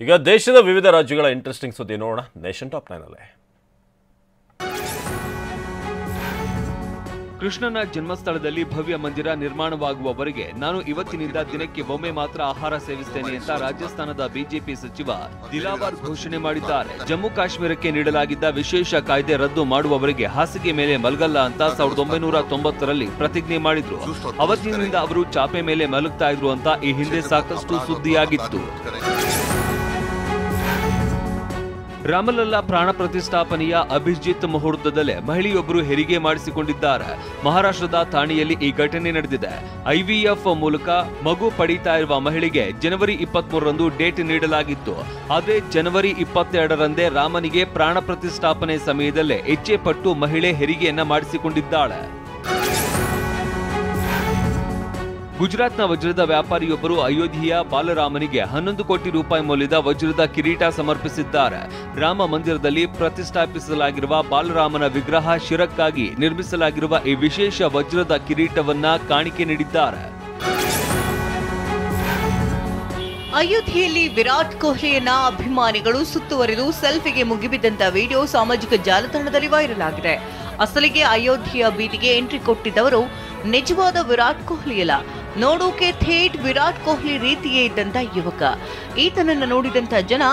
ಈಗ ದೇಶದ ವಿವಿಧ ರಾಜ್ಯಗಳ ಇಂಟ್ರೆಸ್ಟಿಂಗ್ ಸುದ್ದಿ ನೋಡೋಣ ನೇಷನ್ ಟಾಪ್ 9 ನಲ್ಲಿ. ಕೃಷ್ಣನ ಜನ್ಮಸ್ಥಳದಲ್ಲಿ ಭವ್ಯ ಮಂದಿರ ನಿರ್ಮಾಣವಾಗುವವರೆಗೆ ನಾನು ಇವತ್ತಿನಿಂದ ದಿನಕ್ಕೆ ಒಮ್ಮೆ ಮಾತ್ರ ಆಹಾರ ಸೇವಿಸುತ್ತೇನೆ ಅಂತ ರಾಜಸ್ಥಾನದ ಬಿಜೆಪಿ ಸಚಿವ ದಿಲಾವರ್ ಘೋಷಣೆ ಮಾಡಿದ್ದಾರೆ. ಜಮ್ಮು ಕಾಶ್ಮೀರಕ್ಕೆ ನೀಡಲಾಗಿದ್ದ ವಿಶೇಷ ಕಾಯ್ದೆ ರದ್ದು ಮಾಡುವವರೆಗೆ ಹಾಸಿಗೆ ಮೇಲೆ ಮಲಗಲ್ಲ ಅಂತ 1990ರಲ್ಲಿ ಪ್ರತಿಜ್ಞೆ ಮಾಡಿದ್ರು. ಅವತ್ತಿನಿಂದ ಅವರು ಚಾಪೆ ಮೇಲೆ ಮಲಗ್ತಾ ಇದ್ರು ಅಂತ ಈ ಹಿಂದೆ ಸಾಕಷ್ಟು ಸುದ್ದಿಯಾಗಿತ್ತು. ರಾಮಲಲ್ಲಾ ಪ್ರಾಣ ಪ್ರತಿಷ್ಠಾಪನೆಯ ಅಭಿಜಿತ್ ಮುಹೂರ್ತದಲ್ಲೇ ಮಹಿಳೆಯೊಬ್ಬರು ಹೆರಿಗೆ ಮಾಡಿಸಿಕೊಂಡಿದ್ದಾರೆ. ಮಹಾರಾಷ್ಟ್ರದ ಥಾಣೆಯಲ್ಲಿ ಈ ಘಟನೆ ನಡೆದಿದೆ. ಐವಿಎಫ್ ಮೂಲಕ ಮಗು ಪಡೀತಾ ಇರುವ ಮಹಿಳೆಗೆ ಜನವರಿ 23ರಂದು ಡೇಟ್ ನೀಡಲಾಗಿತ್ತು. ಆದರೆ ಜನವರಿ 22ರಂದೇ ರಾಮನಿಗೆ ಪ್ರಾಣ ಪ್ರತಿಷ್ಠಾಪನೆ ಸಮಯದಲ್ಲೇ ಇಚ್ಛೆ ಪಟ್ಟು ಮಹಿಳೆ ಹೆರಿಗೆಯನ್ನ ಮಾಡಿಸಿಕೊಂಡಿದ್ದಾಳೆ. ಗುಜರಾತ್ನ ವಜ್ರದ ವ್ಯಾಪಾರಿಯೊಬ್ಬರು ಅಯೋಧ್ಯೆಯ ಬಾಲರಾಮನಿಗೆ 11 ಕೋಟಿ ರೂಪಾಯಿ ಮೌಲ್ಯದ ವಜ್ರದ ಕಿರೀಟ ಸಮರ್ಪಿಸಿದ್ದಾರೆ. ರಾಮ ಮಂದಿರದಲ್ಲಿ ಪ್ರತಿಷ್ಠಾಪಿಸಲಾಗಿರುವ ಬಾಲರಾಮನ ವಿಗ್ರಹ ಶಿರಕ್ಕಾಗಿ ನಿರ್ಮಿಸಲಾಗಿರುವ ಈ ವಿಶೇಷ ವಜ್ರದ ಕಿರೀಟವನ್ನ ಕಾಣಿಕೆ ನೀಡಿದ್ದಾರೆ. ಅಯೋಧ್ಯೆಯಲ್ಲಿ ವಿರಾಟ್ ಕೊಹ್ಲಿಯನ್ನ ಅಭಿಮಾನಿಗಳು ಸುತ್ತುವರಿದು ಸೆಲ್ಫಿಗೆ ಮುಗಿಬಿದ್ದಂತ ವಿಡಿಯೋ ಸಾಮಾಜಿಕ ಜಾಲತಾಣದಲ್ಲಿ ವೈರಲ್ ಆಗಿದೆ. ಅಸಲಿಗೆ ಅಯೋಧ್ಯೆಯ ಬೀದಿಗೆ ಎಂಟ್ರಿ ಕೊಟ್ಟಿದ್ದವರು ನಿಜವಾದ ವಿರಾಟ್ ಕೊಹ್ಲಿ ಅಲ್ಲ, ನೋಡೋಕೆ ಥೇಟ್ ವಿರಾಟ್ ಕೊಹ್ಲಿ ರೀತಿಯೇ ಇದ್ದಂತ ಯುವಕ. ಈತನನ್ನ ನೋಡಿದಂತ ಜನ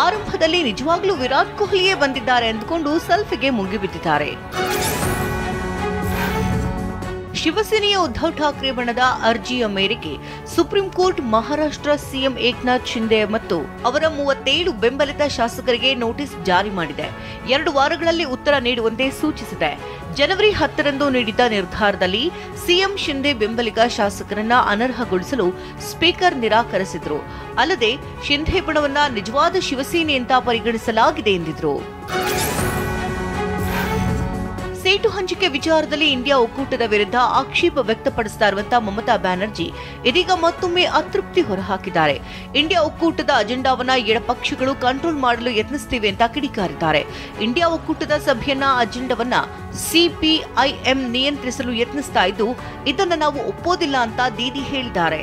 ಆರಂಭದಲ್ಲಿ ನಿಜವಾಗ್ಲೂ ವಿರಾಟ್ ಕೊಹ್ಲಿಯೇ ಬಂದಿದ್ದಾರೆ ಅಂದ್ಕೊಂಡು ಸೆಲ್ಫಿಗೆ ಮುಗಿಬಿದ್ದಿದ್ದಾರೆ. ಶಿವಸೇನೆಯ ಉದ್ಧವ್ ಠಾಕ್ರೆ ಬಣದ ಅರ್ಜಿಯ ಮೇರೆಗೆ supreme court Maharashtra CM Eknath Shinde ಮತ್ತು ಅವರ 37 ಬೆಂಬಲಿತ ಶಾಸಕರಿಗೆ ನೋಟಿಸ್ ಜಾರಿ ಮಾಡಿದೆ. 2 ವಾರಗಳಲ್ಲಿ ಉತ್ತರ ನೀಡುವಂತೆ ಸೂಚಿಸಿದೆ. ಜನವರಿ 10ರಂದು ನೀಡಿದ್ದ ನಿರ್ಧಾರದಲ್ಲಿ ಸಿಎಂ ಶಿಂದೆ ಬೆಂಬಲಿಗ ಶಾಸಕರನ್ನ ಅನರ್ಹಗೊಳಿಸಲು ಸ್ಪೀಕರ್ ನಿರಾಕರಿಸಿದ್ರು. ಅಲ್ಲದೆ ಶಿಂದೆ ಬಣವನ್ನ ನಿಜವಾದ ಶಿವಸೇನೆ ಅಂತ ಪರಿಗಣಿಸಲಾಗಿದೆ ಎಂದಿದ್ರು. ಸೀಟು ಹಂಚಿಕೆ ವಿಚಾರದಲ್ಲಿ ಇಂಡಿಯಾ ಒಕ್ಕೂಟದ ವಿರುದ್ಧ ಆಕ್ಷೇಪ ವ್ಯಕ್ತಪಡಿಸ್ತಾ ಇರುವಂತಹ ಮಮತಾ ಬ್ಯಾನರ್ಜಿ ಇದೀಗ ಮತ್ತೊಮ್ಮೆ ಅತೃಪ್ತಿ ಹೊರಹಾಕಿದ್ದಾರೆ. ಇಂಡಿಯಾ ಒಕ್ಕೂಟದ ಅಜೆಂಡಾವನ್ನ ಎಡಪಕ್ಷಗಳು ಕಂಟ್ರೋಲ್ ಮಾಡಲು ಯತ್ನಿಸುತ್ತಿವೆ ಅಂತ ಕಿಡಿಕಾರಿದ್ದಾರೆ. ಇಂಡಿಯಾ ಒಕ್ಕೂಟದ ಸಭೆಯನ್ನ ಅಜೆಂಡಾವನ್ನ ಸಿಪಿಐಎಂ ನಿಯಂತ್ರಿಸಲು ಯತ್ನಿಸ್ತಾ ಇದ್ದು, ಇದನ್ನು ನಾವು ಒಪ್ಪೋದಿಲ್ಲ ಅಂತ ದೀದಿ ಹೇಳಿದ್ದಾರೆ.